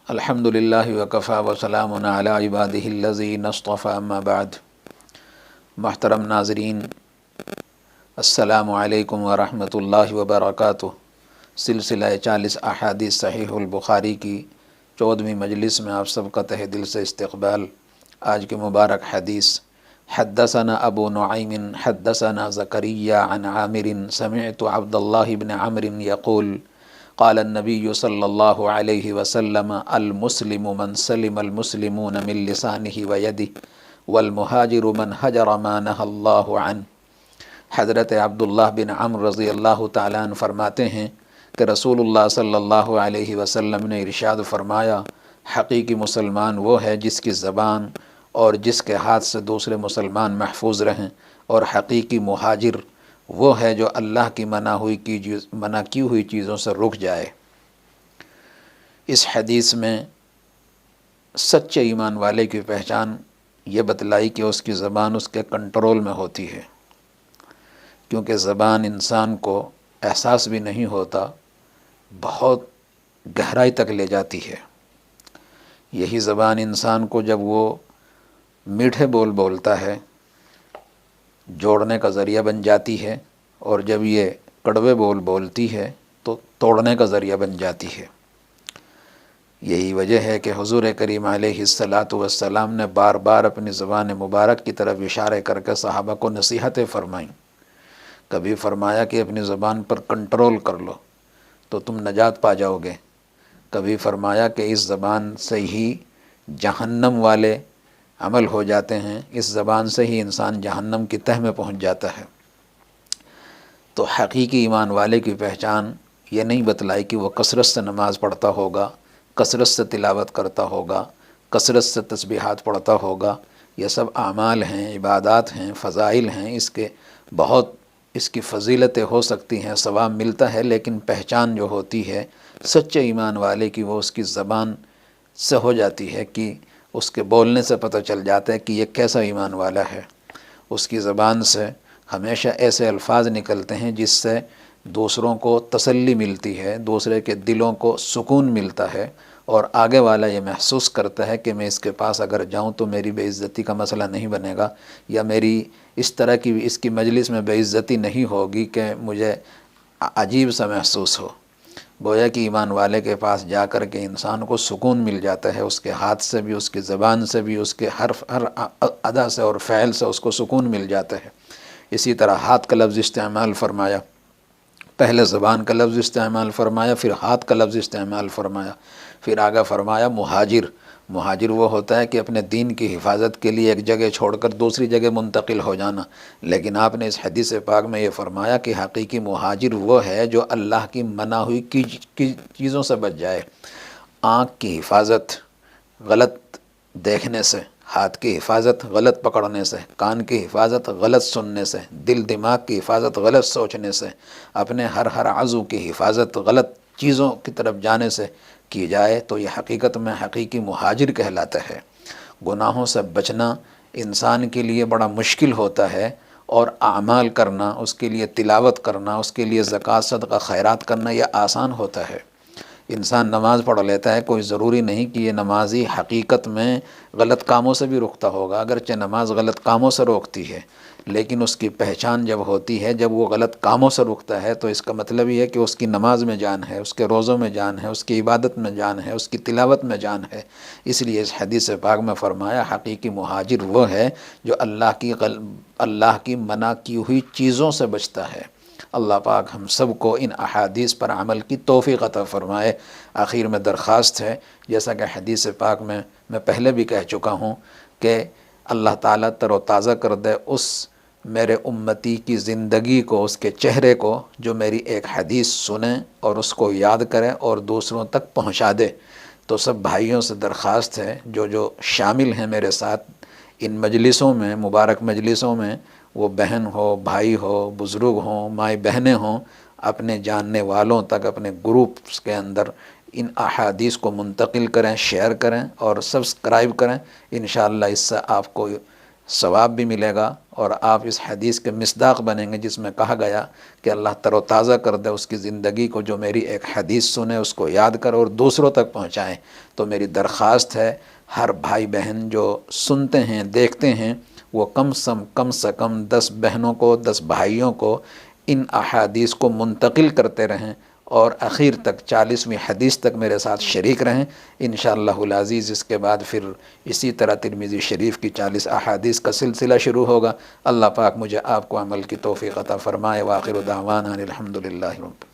الحمد للہ وکفیٰ وسلام علی عبادہ الذین اصطفیٰ اما بعد۔ محترم ناظرین، السلام علیکم ورحمۃ اللہ وبرکاتہ۔ سلسلہ 40 احادیث صحیح البخاری کی 14ویں مجلس میں آپ سب کا تہ دل سے استقبال۔ آج کی مبارک حدیث: حدثنا ابو نعیم حدثنا زکریہ عن عامر سمعت عبد اللہ بن عمرو یقول قال النبی صلی اللہ علیہ وسلم المسلم من سلم المسلمون من لسانہ ویدہ والمہاجر من حجر ما نہى اللہ عنہ۔ حضرت عبداللہ بن عمرو رضی اللہ تعالیٰ عنہ فرماتے ہیں کہ رسول اللہ صلی اللہ علیہ وسلم نے ارشاد فرمایا، حقیقی مسلمان وہ ہے جس کی زبان اور جس کے ہاتھ سے دوسرے مسلمان محفوظ رہیں، اور حقیقی مہاجر وہ ہے جو اللہ کی منع کی ہوئی چیزوں سے رک جائے۔ اس حدیث میں سچے ایمان والے کی پہچان یہ بتلائی کہ اس کی زبان اس کے کنٹرول میں ہوتی ہے، کیونکہ زبان انسان کو احساس بھی نہیں ہوتا، بہت گہرائی تک لے جاتی ہے۔ یہی زبان انسان کو جب وہ میٹھے بول بولتا ہے جوڑنے کا ذریعہ بن جاتی ہے، اور جب یہ کڑوے بول بولتی ہے تو توڑنے کا ذریعہ بن جاتی ہے۔ یہی وجہ ہے کہ حضور کریم علیہ السلام نے بار بار اپنی زبان مبارک کی طرف اشارے کر کے صحابہ کو نصیحتیں فرمائیں۔ کبھی فرمایا کہ اپنی زبان پر کنٹرول کر لو تو تم نجات پا جاؤ گے، کبھی فرمایا کہ اس زبان سے ہی جہنم والے عمل ہو جاتے ہیں، اس زبان سے ہی انسان جہنم کی تہہ میں پہنچ جاتا ہے۔ تو حقیقی ایمان والے کی پہچان یہ نہیں بتلائی کہ وہ کثرت سے نماز پڑھتا ہوگا، کثرت سے تلاوت کرتا ہوگا، کثرت سے تسبیحات پڑھتا ہوگا۔ یہ سب اعمال ہیں، عبادات ہیں، فضائل ہیں، اس کی فضیلتیں ہو سکتی ہیں، ثواب ملتا ہے، لیکن پہچان جو ہوتی ہے سچے ایمان والے کی وہ اس کی زبان سے ہو جاتی ہے، کہ اس کے بولنے سے پتہ چل جاتا ہے کہ یہ کیسا ایمان والا ہے۔ اس کی زبان سے ہمیشہ ایسے الفاظ نکلتے ہیں جس سے دوسروں کو تسلی ملتی ہے، دوسرے کے دلوں کو سکون ملتا ہے، اور آگے والا یہ محسوس کرتا ہے کہ میں اس کے پاس اگر جاؤں تو میری بے عزتی کا مسئلہ نہیں بنے گا، یا میری اس کی مجلس میں بے عزتی نہیں ہوگی کہ مجھے عجیب سا محسوس ہو۔ گویا کہ ایمان والے کے پاس جا کر کے انسان کو سکون مل جاتا ہے، اس کے ہاتھ سے بھی، اس کی زبان سے بھی، اس کے ہر ادا سے اور فعل سے اس کو سکون مل جاتا ہے۔ اسی طرح ہاتھ کا لفظ استعمال فرمایا، پہلے زبان کا لفظ استعمال فرمایا، پھر ہاتھ کا لفظ استعمال فرمایا، پھر آگے فرمایا مہاجر۔ مہاجر وہ ہوتا ہے کہ اپنے دین کی حفاظت کے لیے ایک جگہ چھوڑ کر دوسری جگہ منتقل ہو جانا، لیکن آپ نے اس حدیث پاک میں یہ فرمایا کہ حقیقی مہاجر وہ ہے جو اللہ کی منع ہوئی کی چیزوں سے بچ جائے۔ آنکھ کی حفاظت غلط دیکھنے سے، ہاتھ کی حفاظت غلط پکڑنے سے، کان کی حفاظت غلط سننے سے، دل دماغ کی حفاظت غلط سوچنے سے، اپنے ہر عضو کی حفاظت غلط چیزوں کی طرف جانے سے کی جائے تو یہ حقیقت میں حقیقی مہاجر کہلاتا ہے۔ گناہوں سے بچنا انسان کے لیے بڑا مشکل ہوتا ہے، اور اعمال کرنا، اس کے لیے تلاوت کرنا، اس کے لیے زکوٰۃ صدقہ خیرات کرنا یہ آسان ہوتا ہے۔ انسان نماز پڑھ لیتا ہے، کوئی ضروری نہیں کہ یہ نمازی حقیقت میں غلط کاموں سے بھی رکتا ہوگا، اگرچہ نماز غلط کاموں سے روکتی ہے، لیکن اس کی پہچان جب ہوتی ہے، جب وہ غلط کاموں سے رکتا ہے تو اس کا مطلب یہ ہے کہ اس کی نماز میں جان ہے، اس کے روزوں میں جان ہے، اس کی عبادت میں جان ہے، اس کی تلاوت میں جان ہے۔ اس لیے اس حدیث پاک میں فرمایا حقیقی مہاجر وہ ہے جو اللہ کی منع کی ہوئی چیزوں سے بچتا ہے۔ اللہ پاک ہم سب کو ان احادیث پر عمل کی توفیق عطا فرمائے۔ آخر میں درخواست ہے، جیسا کہ حدیث پاک میں پہلے بھی کہہ چکا ہوں، کہ اللہ تعالیٰ تر و تازہ کر دے اس میرے امتی کی زندگی کو، اس کے چہرے کو، جو میری ایک حدیث سنے اور اس کو یاد کرے اور دوسروں تک پہنچا دے۔ تو سب بھائیوں سے درخواست ہے جو شامل ہیں میرے ساتھ ان مجلسوں میں، مبارک مجلسوں میں، وہ بہن ہو، بھائی ہو، بزرگ ہوں، مائیں بہنیں ہوں، اپنے جاننے والوں تک، اپنے گروپس کے اندر ان احادیث کو منتقل کریں، شیئر کریں اور سبسکرائب کریں۔ انشاءاللہ اس سے آپ کو ثواب بھی ملے گا، اور آپ اس حدیث کے مصداق بنیں گے جس میں کہا گیا کہ اللہ تر و تازہ کر دے اس کی زندگی کو، جو میری ایک حدیث سنے اس کو یاد کرو اور دوسروں تک پہنچائیں۔ تو میری درخواست ہے ہر بھائی بہن جو سنتے ہیں دیکھتے ہیں وہ کم سے کم 10 بہنوں کو 10 بھائیوں کو ان احادیث کو منتقل کرتے رہیں، اور اخیر تک 40ویں حدیث تک میرے ساتھ شریک رہیں انشاءاللہ العزیز۔ اس کے بعد پھر اسی طرح ترمذی شریف کی 40 احادیث کا سلسلہ شروع ہوگا۔ اللہ پاک مجھے آپ کو عمل کی توفیق عطا فرمائے۔ وآخر دعوانا الحمدللہ رب